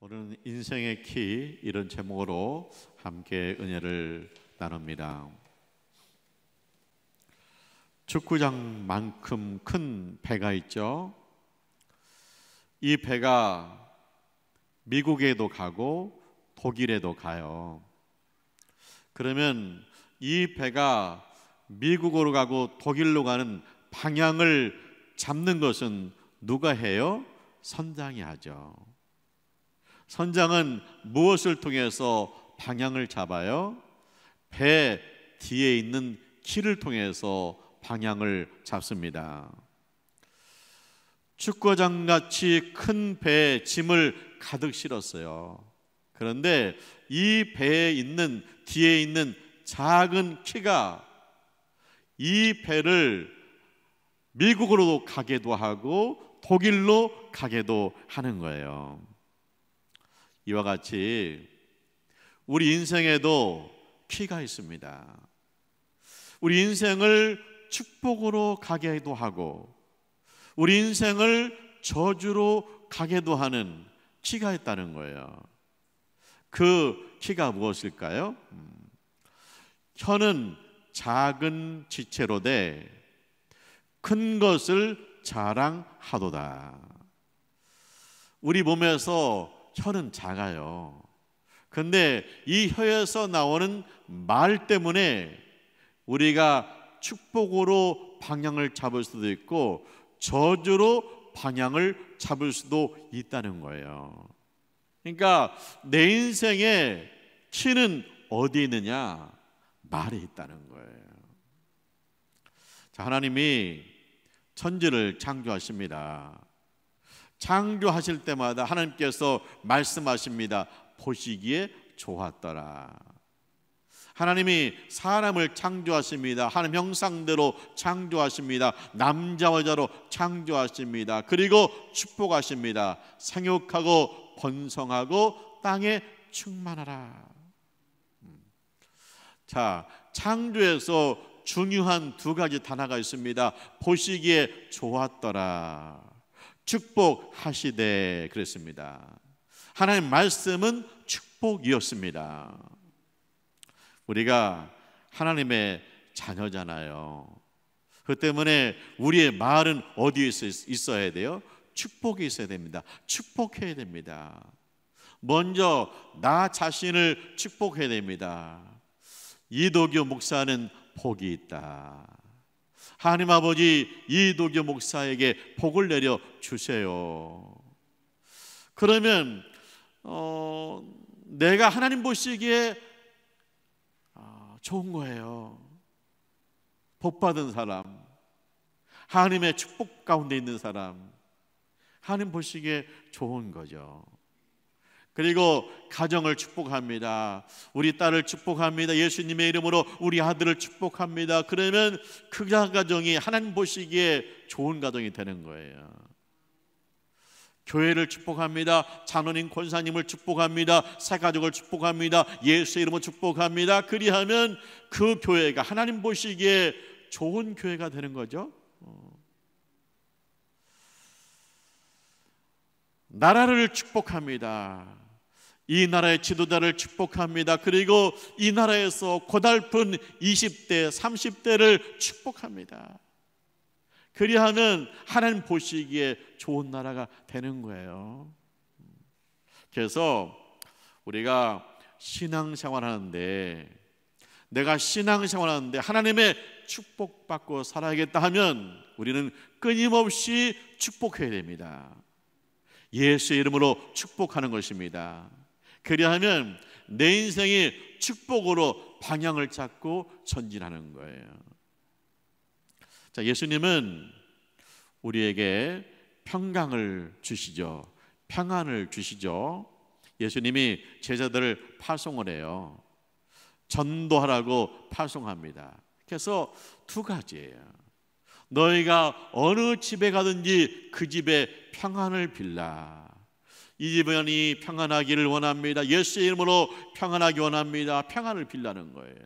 오늘은 인생의 키 이런 제목으로 함께 은혜를 나눕니다. 축구장만큼 큰 배가 있죠. 이 배가 미국에도 가고 독일에도 가요. 그러면 이 배가 미국으로 가고 독일로 가는 방향을 잡는 것은 누가 해요? 선장이 하죠. 선장은 무엇을 통해서 방향을 잡아요? 배 뒤에 있는 키를 통해서 방향을 잡습니다. 축구장같이 큰 배에 짐을 가득 실었어요. 그런데 이 배에 있는 뒤에 있는 작은 키가 이 배를 미국으로 가게도 하고 독일로 가게도 하는 거예요. 이와 같이 우리 인생에도 키가 있습니다. 우리 인생을 축복으로 가게도 하고 우리 인생을 저주로 가게도 하는 키가 있다는 거예요. 그 키가 무엇일까요? 혀는 작은 지체로 돼 큰 것을 자랑하도다. 우리 몸에서 혀는 작아요. 근데 이 혀에서 나오는 말 때문에 우리가 축복으로 방향을 잡을 수도 있고 저주로 방향을 잡을 수도 있다는 거예요. 그러니까 내 인생의 키는 어디 있느냐? 말에 있다는 거예요. 자, 하나님이 천지를 창조하십니다. 창조하실 때마다 하나님께서 말씀하십니다. 보시기에 좋았더라. 하나님이 사람을 창조하십니다. 하나님 형상대로 창조하십니다. 남자와 여자로 창조하십니다. 그리고 축복하십니다. 생육하고 번성하고 땅에 충만하라. 자, 창조에서 중요한 두 가지 단어가 있습니다. 보시기에 좋았더라. 축복하시되 그랬습니다. 하나님 말씀은 축복이었습니다. 우리가 하나님의 자녀잖아요. 그 때문에 우리의 말은 어디에 있어야 돼요? 축복이 있어야 됩니다. 축복해야 됩니다. 먼저 나 자신을 축복해야 됩니다. 이도규 목사는 복이 있다. 하나님 아버지 이도규 목사에게 복을 내려 주세요. 그러면 내가 하나님 보시기에 좋은 거예요. 복 받은 사람, 하나님의 축복 가운데 있는 사람, 하나님 보시기에 좋은 거죠. 그리고 가정을 축복합니다. 우리 딸을 축복합니다. 예수님의 이름으로 우리 아들을 축복합니다. 그러면 그 가정이 하나님 보시기에 좋은 가정이 되는 거예요. 교회를 축복합니다. 장로님, 권사님을 축복합니다. 새가족을 축복합니다. 예수의 이름으로 축복합니다. 그리하면 그 교회가 하나님 보시기에 좋은 교회가 되는 거죠. 나라를 축복합니다. 이 나라의 지도자를 축복합니다. 그리고 이 나라에서 고달픈 20대, 30대를 축복합니다. 그리하면 하나님 보시기에 좋은 나라가 되는 거예요. 그래서 우리가 신앙생활 하는데 내가 신앙생활 하는데 하나님의 축복받고 살아야겠다 하면 우리는 끊임없이 축복해야 됩니다. 예수의 이름으로 축복하는 것입니다. 그리하면 내 인생이 축복으로 방향을 잡고 전진하는 거예요. 자, 예수님은 우리에게 평강을 주시죠. 평안을 주시죠. 예수님이 제자들을 파송을 해요. 전도하라고 파송합니다. 그래서 두 가지예요. 너희가 어느 집에 가든지 그 집에 평안을 빌라. 이 집안이 평안하기를 원합니다. 예수의 이름으로 평안하기 원합니다. 평안을 빌라는 거예요.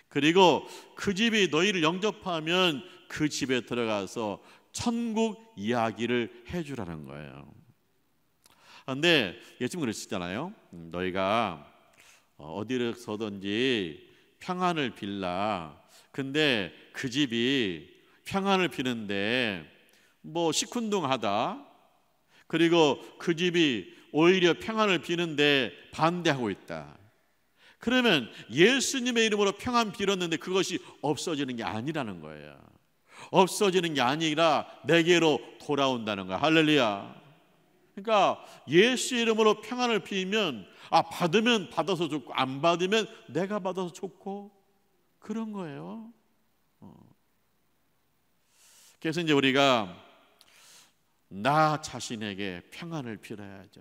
그리고 그 집이 너희를 영접하면 그 집에 들어가서 천국 이야기를 해주라는 거예요. 그런데 예수님 그러시잖아요. 너희가 어디서든지 평안을 빌라. 근데 그 집이 평안을 비는데 뭐 시큰둥하다. 그리고 그 집이 오히려 평안을 비는데 반대하고 있다. 그러면 예수님의 이름으로 평안 빌었는데 그것이 없어지는 게 아니라는 거예요. 없어지는 게 아니라 내게로 돌아온다는 거야. 할렐루야. 그러니까 예수 이름으로 평안을 빌면 받으면 받아서 좋고 안 받으면 내가 받아서 좋고 그런 거예요. 그래서 이제 우리가 나 자신에게 평안을 빌어야죠.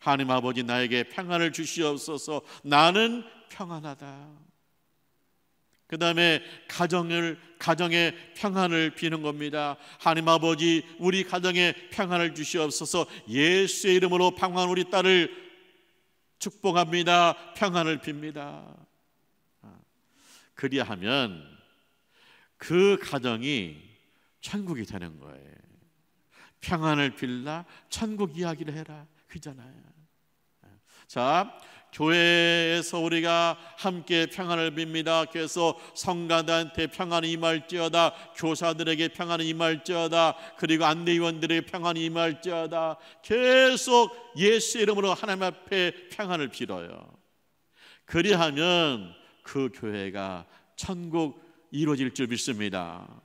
하나님 아버지 나에게 평안을 주시옵소서. 나는 평안하다. 그 다음에 가정의 평안을 비는 겁니다. 하나님 아버지 우리 가정에 평안을 주시옵소서. 예수의 이름으로 평안 우리 딸을 축복합니다. 평안을 빕니다. 그리하면 그 가정이 천국이 되는 거예요. 평안을 빌라 천국 이야기를 해라 그잖아요. 자, 교회에서 우리가 함께 평안을 빕니다. 그래서 성가들한테 평안이 임할지어다, 교사들에게 평안이 임할지어다, 그리고 안내위원들에게 평안이 임할지어다. 계속 예수 이름으로 하나님 앞에 평안을 빌어요. 그리하면 그 교회가 천국 이루어질 줄 믿습니다.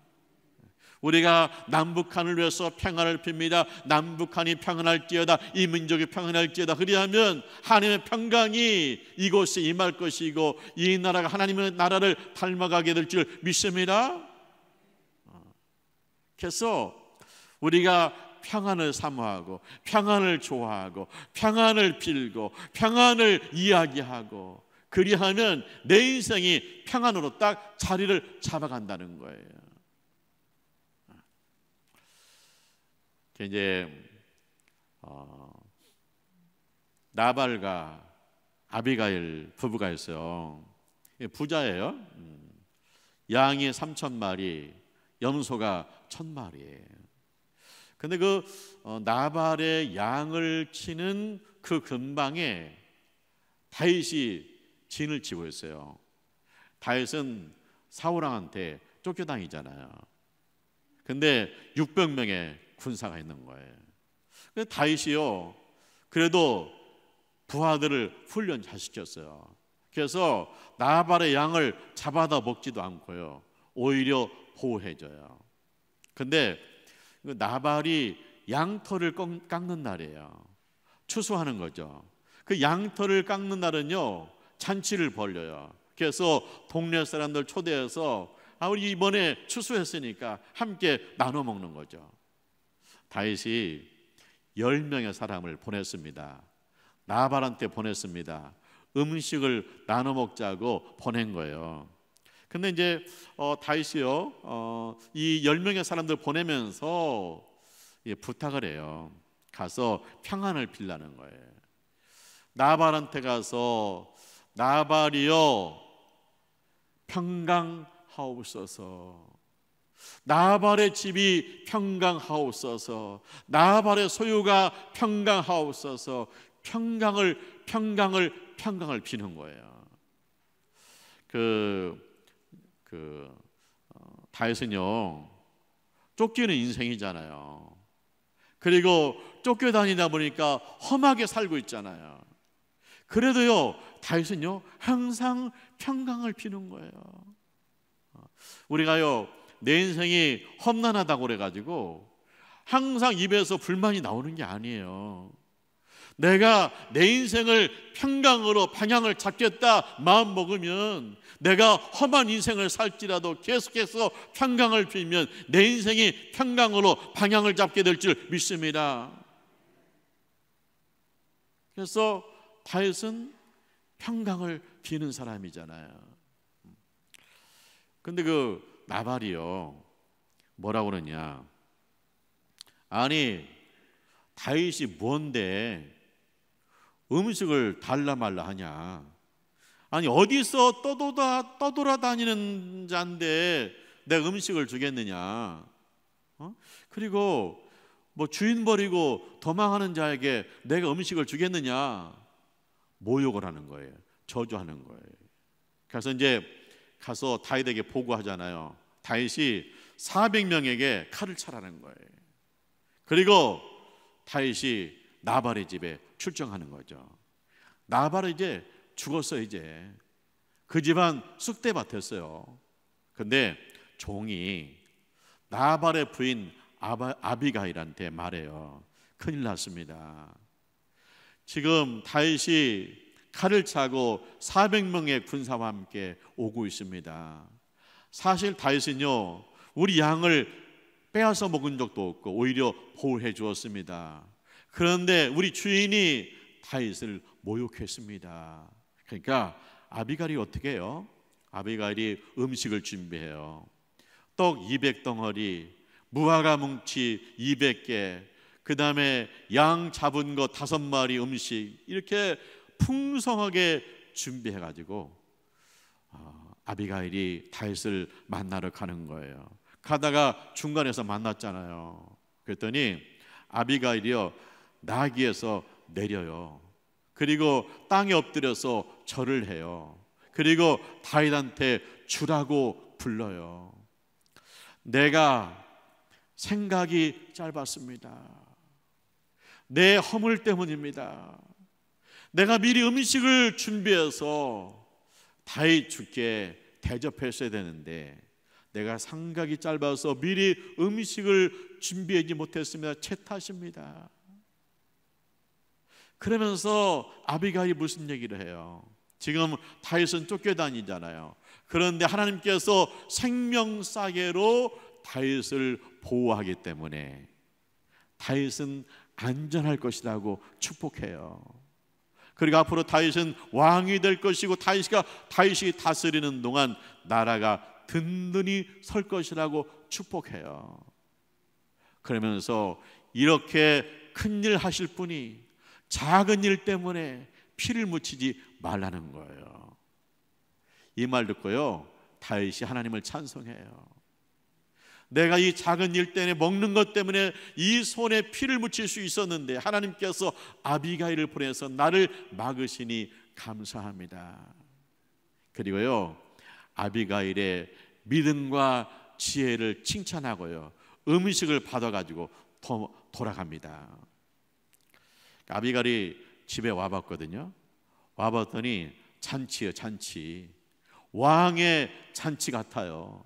우리가 남북한을 위해서 평안을 빕니다. 남북한이 평안할지어다, 이 민족이 평안할지어다. 그리하면 하나님의 평강이 이곳에 임할 것이고 이 나라가 하나님의 나라를 닮아가게 될 줄 믿습니다. 그래서 우리가 평안을 사모하고 평안을 좋아하고 평안을 빌고 평안을 이야기하고 그리하면 내 인생이 평안으로 딱 자리를 잡아간다는 거예요. 이제 나발과 아비가일 부부가 있어요. 부자예요. 양이 3,000마리, 염소가 1,000마리예요. 근데 그 나발의 양을 치는 그 근방에 다윗이 진을 치고 있어요. 다윗은 사울왕한테 쫓겨다니잖아요. 근데 600명의 군사가 있는 거예요. 근데 다윗이요, 그래도 부하들을 훈련 잘 시켰어요. 그래서 나발의 양을 잡아다 먹지도 않고요, 오히려 보호해줘요. 근데 나발이 양털을 깎는 날이에요. 추수하는 거죠. 그 양털을 깎는 날은요 잔치를 벌려요. 그래서 동네 사람들 초대해서 우리 이번에 추수했으니까 함께 나눠 먹는 거죠. 다윗이 10명의 사람을 보냈습니다. 나발한테 보냈습니다. 음식을 나눠 먹자고 보낸 거예요. 근데 이제 다윗이요, 이 10명의 사람들 보내면서 부탁을 해요. 가서 평안을 빌라는 거예요. 나발한테 가서 나발이요 평강하옵소서, 나발의 집이 평강하옵소서, 나발의 소유가 평강하옵소서, 평강을 비는 거예요. 다윗은요 쫓기는 인생이잖아요. 그리고 쫓겨다니다 보니까 험하게 살고 있잖아요. 그래도요 다윗은요 항상 평강을 비는 거예요. 우리가요 내 인생이 험난하다고 그래가지고 항상 입에서 불만이 나오는 게 아니에요. 내가 내 인생을 평강으로 방향을 잡겠다 마음 먹으면 내가 험한 인생을 살지라도 계속해서 평강을 빌면 내 인생이 평강으로 방향을 잡게 될 줄 믿습니다. 그래서 다윗은 평강을 비는 사람이잖아요. 근데 그 나발이요 뭐라고 그러냐, 아니 다윗이 뭔데 음식을 달라 말라 하냐, 아니 어디서 떠돌아다니는 자인데 내가 음식을 주겠느냐, 그리고 뭐 주인 버리고 도망하는 자에게 내가 음식을 주겠느냐, 모욕을 하는 거예요. 저주하는 거예요. 그래서 이제 가서 다윗에게 보고하잖아요. 다윗이 400명에게 칼을 차라는 거예요. 그리고 다윗이 나발의 집에 출정하는 거죠. 나발은 이제 죽었어요. 이제 그 집안 쑥대밭이었어요. 근데 종이 나발의 부인 아비가일한테 말해요. 큰일 났습니다. 지금 다윗이 칼을 차고 400명의 군사와 함께 오고 있습니다. 사실 다윗은요, 우리 양을 빼앗아 먹은 적도 없고 오히려 보호해 주었습니다. 그런데 우리 주인이 다윗을 모욕했습니다. 그러니까 아비가일이 어떻게 해요? 아비가일이 음식을 준비해요. 떡 200덩어리, 무화과 뭉치 200개, 그 다음에 양 잡은 거 5마리 음식, 이렇게 풍성하게 준비해가지고 아비가일이 다윗을 만나러 가는 거예요. 가다가 중간에서 만났잖아요. 그랬더니 아비가일이요, 나귀에서 내려요. 그리고 땅에 엎드려서 절을 해요. 그리고 다윗한테 주라고 불러요. 내가 생각이 짧았습니다. 내 허물 때문입니다. 내가 미리 음식을 준비해서 다윗 주께 대접했어야 되는데 내가 생각이 짧아서 미리 음식을 준비하지 못했습니다. 제 탓입니다. 그러면서 아비가일이 무슨 얘기를 해요? 지금 다윗은 쫓겨다니잖아요. 그런데 하나님께서 생명싸개로 다윗을 보호하기 때문에 다윗은 안전할 것이라고 축복해요. 그리고 앞으로 다윗은 왕이 될 것이고 다윗이 다스리는 동안 나라가 든든히 설 것이라고 축복해요. 그러면서 이렇게 큰일 하실 분이 작은 일 때문에 피를 묻히지 말라는 거예요. 이 말 듣고요, 다윗이 하나님을 찬송해요. 내가 이 작은 일 때문에, 먹는 것 때문에 이 손에 피를 묻힐 수 있었는데 하나님께서 아비가일을 보내서 나를 막으시니 감사합니다. 그리고요, 아비가일의 믿음과 지혜를 칭찬하고요, 음식을 받아가지고 돌아갑니다. 아비가일이 집에 와봤거든요. 와봤더니 잔치예요, 잔치. 왕의 잔치 같아요.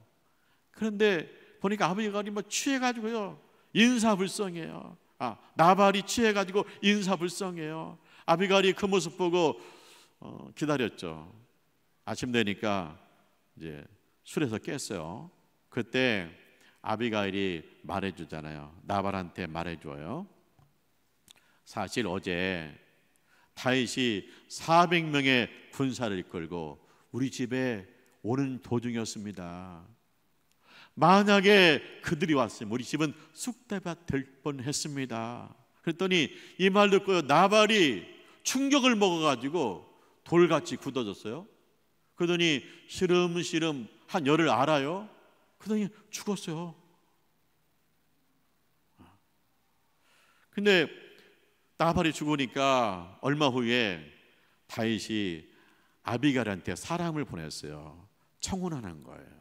그런데 보니까 아비가일이 뭐 취해가지고요, 인사불성해요. 나발이 취해가지고 인사불성해요. 아비가일이 그 모습 보고 기다렸죠. 아침 되니까 이제 술에서 깼어요. 그때 아비가일이 말해주잖아요. 나발한테 말해줘요. 사실 어제 다윗이 400명의 군사를 이끌고 우리 집에 오는 도중이었습니다. 만약에 그들이 왔으면 우리 집은 쑥대밭 될 뻔했습니다. 그랬더니 이 말 듣고요, 나발이 충격을 먹어가지고 돌같이 굳어졌어요. 그러더니 시름시름 한 열을 알아요. 그러더니 죽었어요. 근데 나발이 죽으니까 얼마 후에 다윗이 아비가일한테 사람을 보냈어요. 청혼하는 거예요.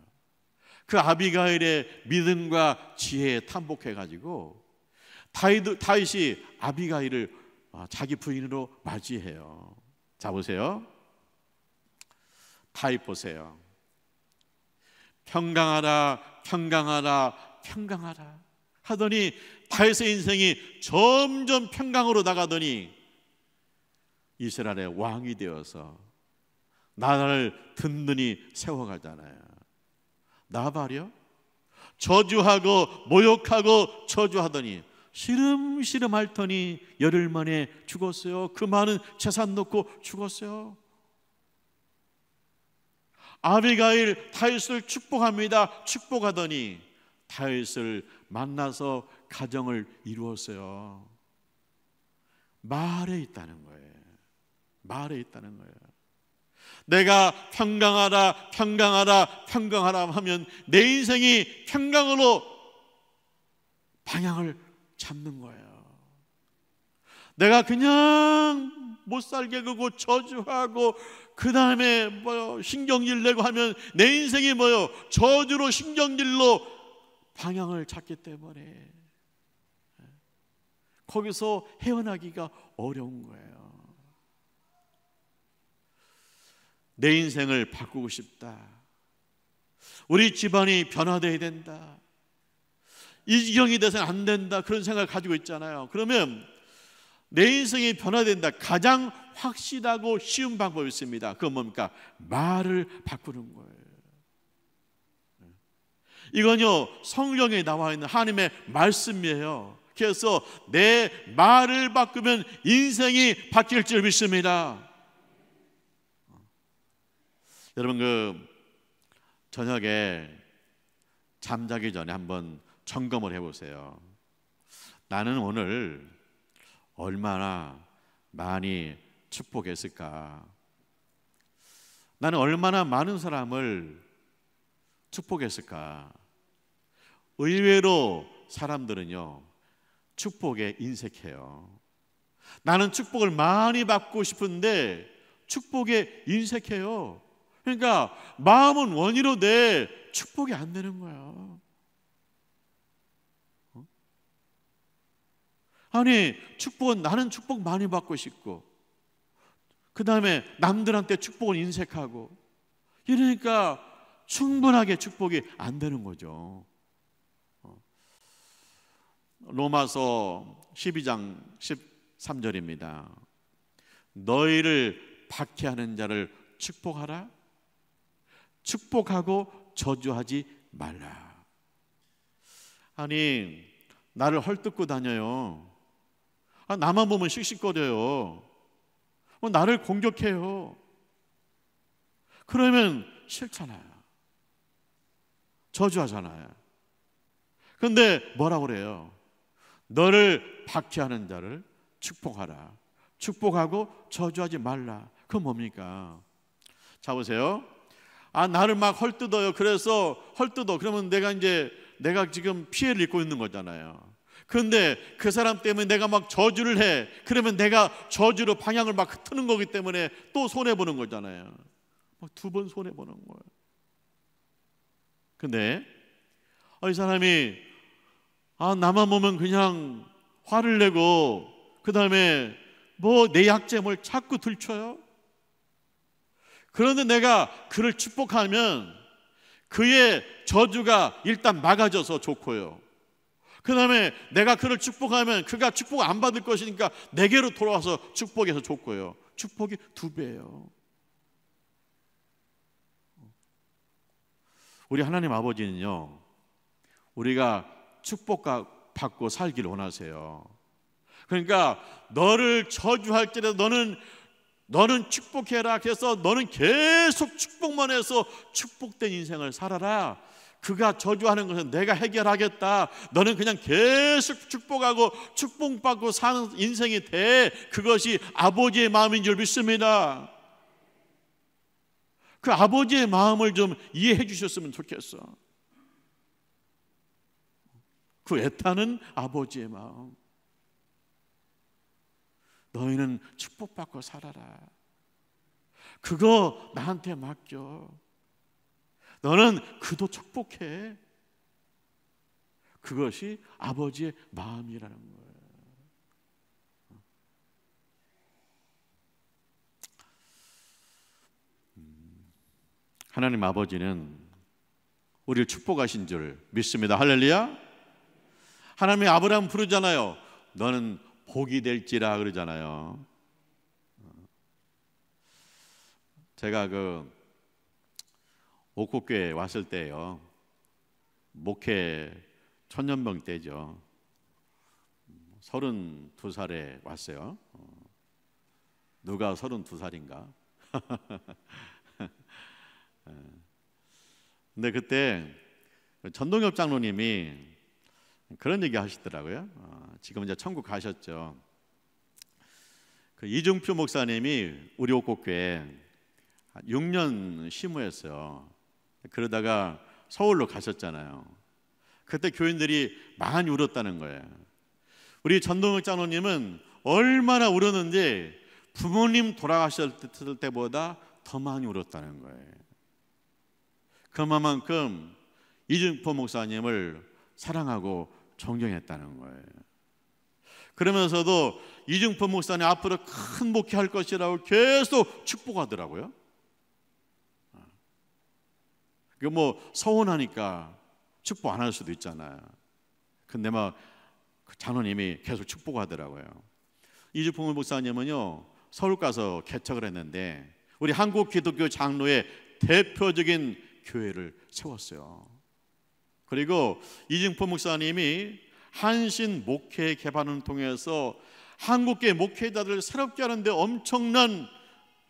그 아비가일의 믿음과 지혜에 탐복해가지고 다윗이 아비가일을 자기 부인으로 맞이해요. 자, 보세요. 다윗 보세요. 평강하라, 평강하라, 평강하라 하더니 다윗의 인생이 점점 평강으로 나가더니 이스라엘의 왕이 되어서 나라를 든든히 세워가잖아요. 나발이요? 저주하고 모욕하고 저주하더니 시름시름 앓더니 열흘 만에 죽었어요. 그 많은 재산 놓고 죽었어요. 아비가일 다윗을 축복합니다. 축복하더니 다윗을 만나서 가정을 이루었어요. 말에 있다는 거예요. 말에 있다는 거예요. 내가 평강하라, 평강하라, 평강하라 하면 내 인생이 평강으로 방향을 참는 거예요. 내가 그냥 못 살게 그고 저주하고 그 다음에 신경질 내고 하면 내 인생이 저주로 신경질로 방향을 찾기 때문에 거기서 헤어나기가 어려운 거예요. 내 인생을 바꾸고 싶다. 우리 집안이 변화되어야 된다. 이 지경이 돼서는 안 된다. 그런 생각을 가지고 있잖아요. 그러면 내 인생이 변화된다. 가장 확실하고 쉬운 방법이 있습니다. 그건 뭡니까? 말을 바꾸는 거예요. 이건요, 성경에 나와 있는 하나님의 말씀이에요. 그래서 내 말을 바꾸면 인생이 바뀔 줄 믿습니다. 여러분, 저녁에 잠자기 전에 한번 점검을 해보세요. 나는 오늘 얼마나 많이 축복했을까? 나는 얼마나 많은 사람을 축복했을까? 의외로 사람들은요, 축복에 인색해요. 나는 축복을 많이 받고 싶은데 축복에 인색해요. 그러니까 마음은 원이로되 축복이 안 되는 거예요. 아니, 축복은 나는 축복 많이 받고 싶고 그 다음에 남들한테 축복을 인색하고 이러니까 충분하게 축복이 안 되는 거죠. 로마서 12장 13절입니다. 너희를 박해하는 자를 축복하라. 축복하고 저주하지 말라. 아니, 나를 헐뜯고 다녀요. 나만 보면 씩씩거려요. 나를 공격해요. 그러면 싫잖아요. 저주하잖아요. 그런데 뭐라고 그래요? 너를 박해하는 자를 축복하라. 축복하고 저주하지 말라. 그건 뭡니까? 자, 보세요. 나를 막 헐뜯어요. 그래서 헐뜯어. 그러면 내가 지금 피해를 입고 있는 거잖아요. 그런데 그 사람 때문에 내가 막 저주를 해. 그러면 내가 저주로 방향을 막 흐트는 거기 때문에 또 손해보는 거잖아요. 막 2번 손해보는 거예요. 근데 이 사람이 나만 보면 그냥 화를 내고 그 다음에 내 약점을 자꾸 들춰요. 그런데 내가 그를 축복하면 그의 저주가 일단 막아져서 좋고요. 그 다음에 내가 그를 축복하면 그가 축복 안 받을 것이니까 내게로 돌아와서 축복해서 좋고요. 축복이 2배예요. 우리 하나님 아버지는요, 우리가 축복받고 살기를 원하세요. 그러니까 너를 저주할지라도 너는 축복해라. 그래서 너는 계속 축복만 해서 축복된 인생을 살아라. 그가 저주하는 것은 내가 해결하겠다. 너는 그냥 계속 축복하고 축복받고 사는 인생이 돼. 그것이 아버지의 마음인 줄 믿습니다. 그 아버지의 마음을 좀 이해해 주셨으면 좋겠어. 그 애타는 아버지의 마음. 너희는 축복받고 살아라. 그거 나한테 맡겨. 너는 그도 축복해. 그것이 아버지의 마음이라는 거예요. 하나님 아버지는 우리를 축복하신 줄 믿습니다. 할렐루야. 하나님이 아브라함 부르잖아요. 너는 복이 될지라 그러잖아요. 제가 옥국교회 왔을 때요, 목회 천년병 때죠. 32살에 왔어요. 누가 32살인가? 근데 그때 전동엽 장로님이 그런 얘기 하시더라고요. 지금 이제 천국 가셨죠. 그 이중표 목사님이 우리 옥국교회 6년 시무했어요. 그러다가 서울로 가셨잖아요. 그때 교인들이 많이 울었다는 거예요. 우리 전동혁 장로님은 얼마나 울었는지 부모님 돌아가셨을 때보다 더 많이 울었다는 거예요. 그만큼 이중포 목사님을 사랑하고 존경했다는 거예요. 그러면서도 이중포 목사님 앞으로 큰 목회할 것이라고 계속 축복하더라고요. 그 뭐 서운하니까 축복 안 할 수도 있잖아요. 근데 막 장로님이 계속 축복하더라고요. 이중포 목사님은요, 서울 가서 개척을 했는데 우리 한국 기독교 장로의 대표적인 교회를 세웠어요. 그리고 이중포 목사님이 한신 목회 개발을 통해서 한국계 목회자들을 새롭게 하는데 엄청난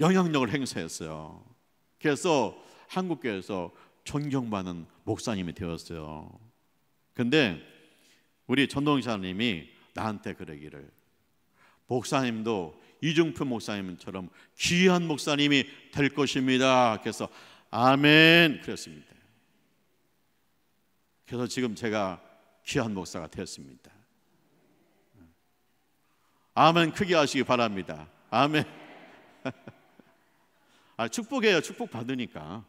영향력을 행사했어요. 그래서 한국교회에서 존경받는 목사님이 되었어요. 근데 우리 전동혁 장로님이 나한테 그러기를, 목사님도 이중표 목사님처럼 귀한 목사님이 될 것입니다. 그래서 아멘 그랬습니다. 그래서 지금 제가 귀한 목사가 되었습니다. 아멘 크게 하시기 바랍니다. 아멘. 축복해요. 축복 받으니까.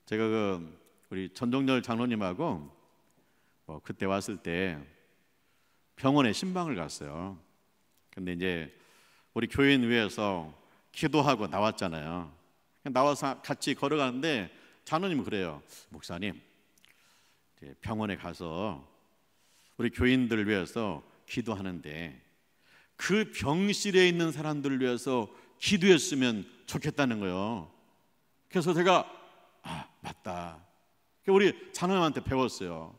제가 우리 전동열 장로님하고 그때 왔을 때 병원에 신방을 갔어요. 근데 이제 우리 교인위에서 기도하고 나왔잖아요. 나와서 같이 걸어가는데 장로님은 그래요. 목사님, 병원에 가서 우리 교인들을 위해서 기도하는데 그 병실에 있는 사람들을 위해서 기도했으면 좋겠다는 거예요. 그래서 제가 맞다. 우리 장로님한테 배웠어요.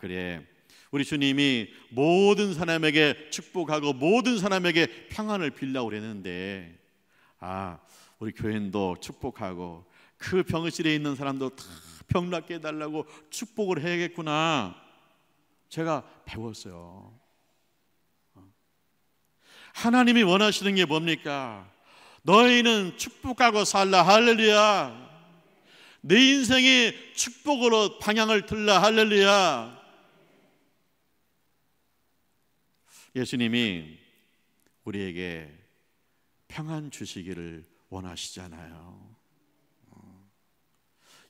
그래, 우리 주님이 모든 사람에게 축복하고 모든 사람에게 평안을 빌라고 그랬는데 우리 교인도 축복하고 그 병실에 있는 사람도 다 병 낫게 해달라고 축복을 해야겠구나. 제가 배웠어요. 하나님이 원하시는 게 뭡니까? 너희는 축복하고 살라. 할렐루야. 내 인생이 축복으로 방향을 틀라. 할렐루야. 예수님이 우리에게 평안 주시기를 원하시잖아요.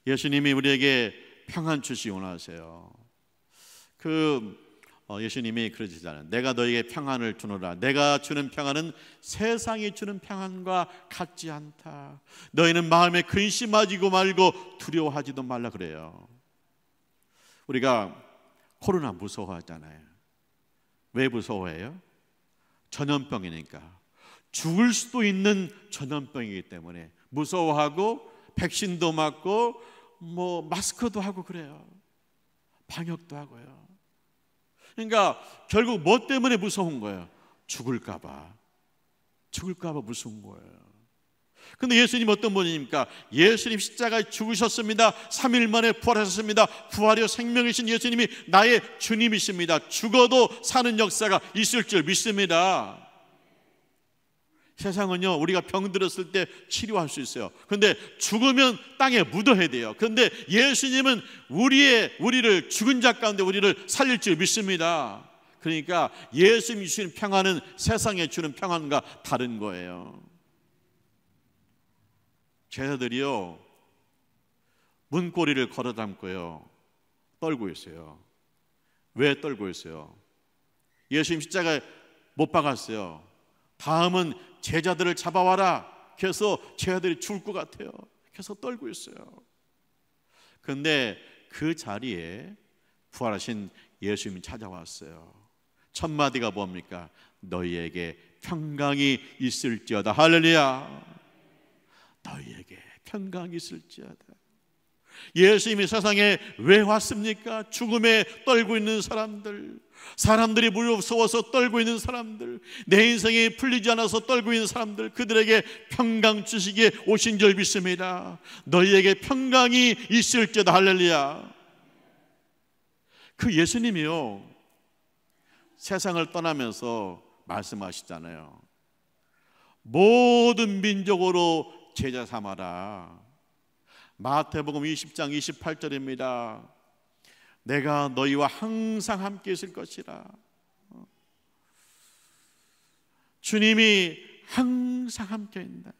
예수님이 우리에게 평안 주시기 원하세요. 예수님이 그러시잖아요. 내가 너에게 평안을 주노라. 내가 주는 평안은 세상이 주는 평안과 같지 않다. 너희는 마음에 근심하지도 말고 두려워하지도 말라 그래요. 우리가 코로나 무서워하잖아요. 왜 무서워해요? 전염병이니까. 죽을 수도 있는 전염병이기 때문에 무서워하고 백신도 맞고 마스크도 하고 그래요. 방역도 하고요. 그러니까 결국 뭐 때문에 무서운 거예요? 죽을까 봐 무서운 거예요. 근데 예수님 어떤 분입니까? 예수님 십자가에 죽으셨습니다. 3일 만에 부활하셨습니다. 부활이요 생명이신 예수님이 나의 주님이십니다. 죽어도 사는 역사가 있을 줄 믿습니다. 세상은요, 우리가 병들었을 때 치료할 수 있어요. 근데 죽으면 땅에 묻어야 돼요. 그런데 예수님은 우리를 죽은 자 가운데 우리를 살릴 줄 믿습니다. 그러니까 예수님이 주시는 평안은 세상에 주는 평안과 다른 거예요. 제자들이요, 문고리를 걸어 담고요 떨고 있어요. 왜 떨고 있어요? 예수님 십자가에 못 박았어요. 다음은 제자들을 잡아와라. 그래서 제자들이 죽을 것 같아요. 그래서 떨고 있어요. 그런데 그 자리에 부활하신 예수님이 찾아왔어요. 첫 마디가 뭡니까? 너희에게 평강이 있을지어다. 할렐루야. 너희에게 평강이 있을지어다. 예수님이 세상에 왜 왔습니까? 죽음에 떨고 있는 사람들이 무서워서 떨고 있는 사람들, 내 인생이 풀리지 않아서 떨고 있는 사람들, 그들에게 평강 주시기에 오신 줄 믿습니다. 너희에게 평강이 있을지어다. 할렐루야. 그 예수님이요, 세상을 떠나면서 말씀하시잖아요. 모든 민족으로 제자 삼아라. 마태복음 20장 28절입니다. 내가 너희와 항상 함께 있을 것이라. 주님이 항상 함께 있다.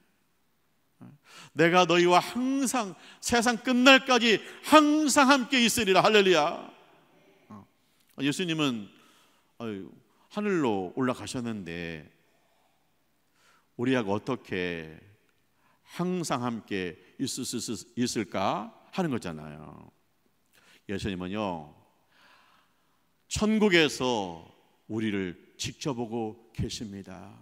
내가 너희와 항상 세상 끝날까지 항상 함께 있으리라. 할렐루야. 예수님은 하늘로 올라가셨는데 우리하고 어떻게 항상 함께 있을 수 있을까 하는 거잖아요. 예수님은요, 천국에서 우리를 지켜보고 계십니다.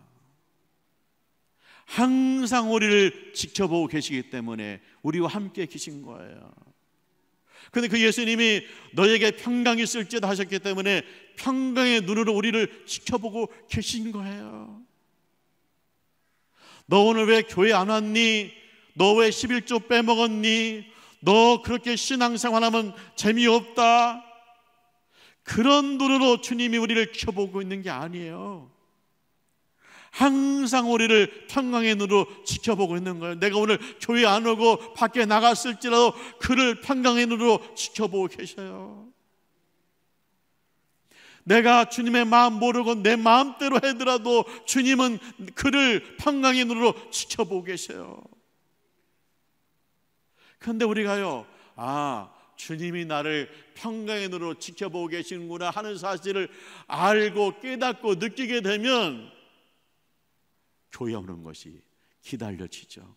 항상 우리를 지켜보고 계시기 때문에 우리와 함께 계신 거예요. 그런데 그 예수님이 너에게 평강이 있을지어다 하셨기 때문에 평강의 눈으로 우리를 지켜보고 계신 거예요. 너 오늘 왜 교회 안 왔니? 너 왜 11조 빼먹었니? 너 그렇게 신앙생활하면 재미없다. 그런 눈으로 주님이 우리를 지켜보고 있는 게 아니에요. 항상 우리를 평강의 눈으로 지켜보고 있는 거예요. 내가 오늘 교회 안 오고 밖에 나갔을지라도 그를 평강의 눈으로 지켜보고 계셔요. 내가 주님의 마음 모르고 내 마음대로 하더라도 주님은 그를 평강의 눈으로 지켜보고 계셔요. 그런데 우리가요, 주님이 나를 평강의 눈으로 지켜보고 계시는구나 하는 사실을 알고 깨닫고 느끼게 되면 교회 오는 것이 기다려지죠.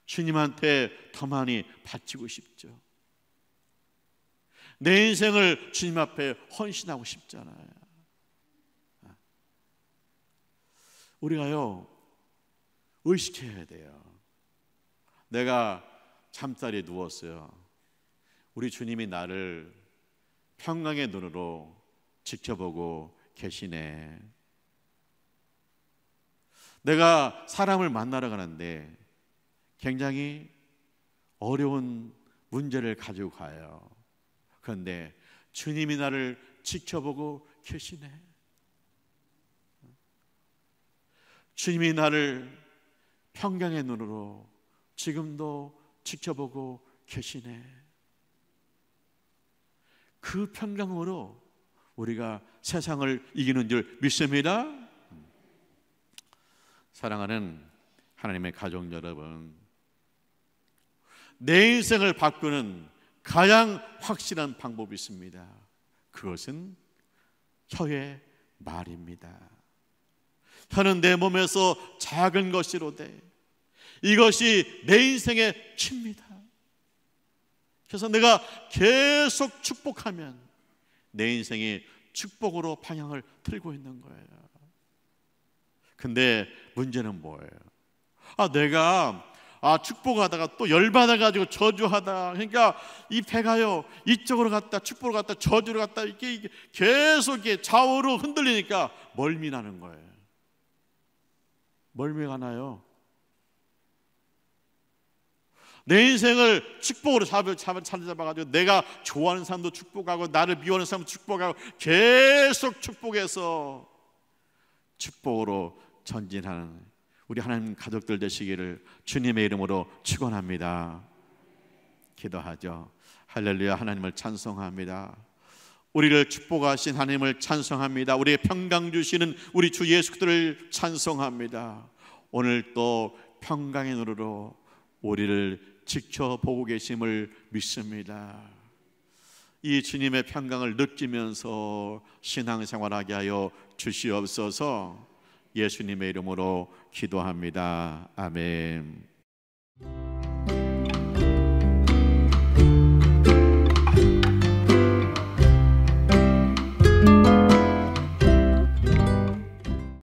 주님한테 더 많이 바치고 싶죠. 내 인생을 주님 앞에 헌신하고 싶잖아요. 우리가요, 의식해야 돼요. 내가 잠자리에 누웠어요. 우리 주님이 나를 평강의 눈으로 지켜보고 계시네. 내가 사람을 만나러 가는데 굉장히 어려운 문제를 가지고 가요. 그런데 주님이 나를 지켜보고 계시네. 주님이 나를 평강의 눈으로 지금도 지켜보고 계시네. 그 평강으로 우리가 세상을 이기는 줄 믿습니다. 사랑하는 하나님의 가족 여러분, 내 인생을 바꾸는 가장 확실한 방법이 있습니다. 그것은 혀의 말입니다. 혀는 내 몸에서 작은 것이로되 이것이 내 인생의 키입니다. 그래서 내가 계속 축복하면 내 인생이 축복으로 방향을 틀고 있는 거예요. 근데 문제는 뭐예요? 내가 축복하다가 또 열받아가지고 저주하다. 그러니까 이 배가요, 이쪽으로 갔다 축복으로 갔다 저주로 갔다 이렇게 계속 이렇게 좌우로 흔들리니까 멀미 나는 거예요. 멀미가 나요. 내 인생을 축복으로 잡아가지고 내가 좋아하는 사람도 축복하고 나를 미워하는 사람도 축복하고 계속 축복해서 축복으로 전진하는 우리 하나님 가족들 되시기를 주님의 이름으로 축원합니다. 기도하죠. 할렐루야. 하나님을 찬송합니다. 우리를 축복하신 하나님을 찬송합니다. 우리의 평강 주시는 우리 주 예수 그리스도를 찬송합니다. 오늘 또 평강의 눈으로 우리를 지켜보고 계심을 믿습니다. 이 주님의 평강을 느끼면서 신앙생활하게 하여 주시옵소서. 예수님의 이름으로 기도합니다. 아멘.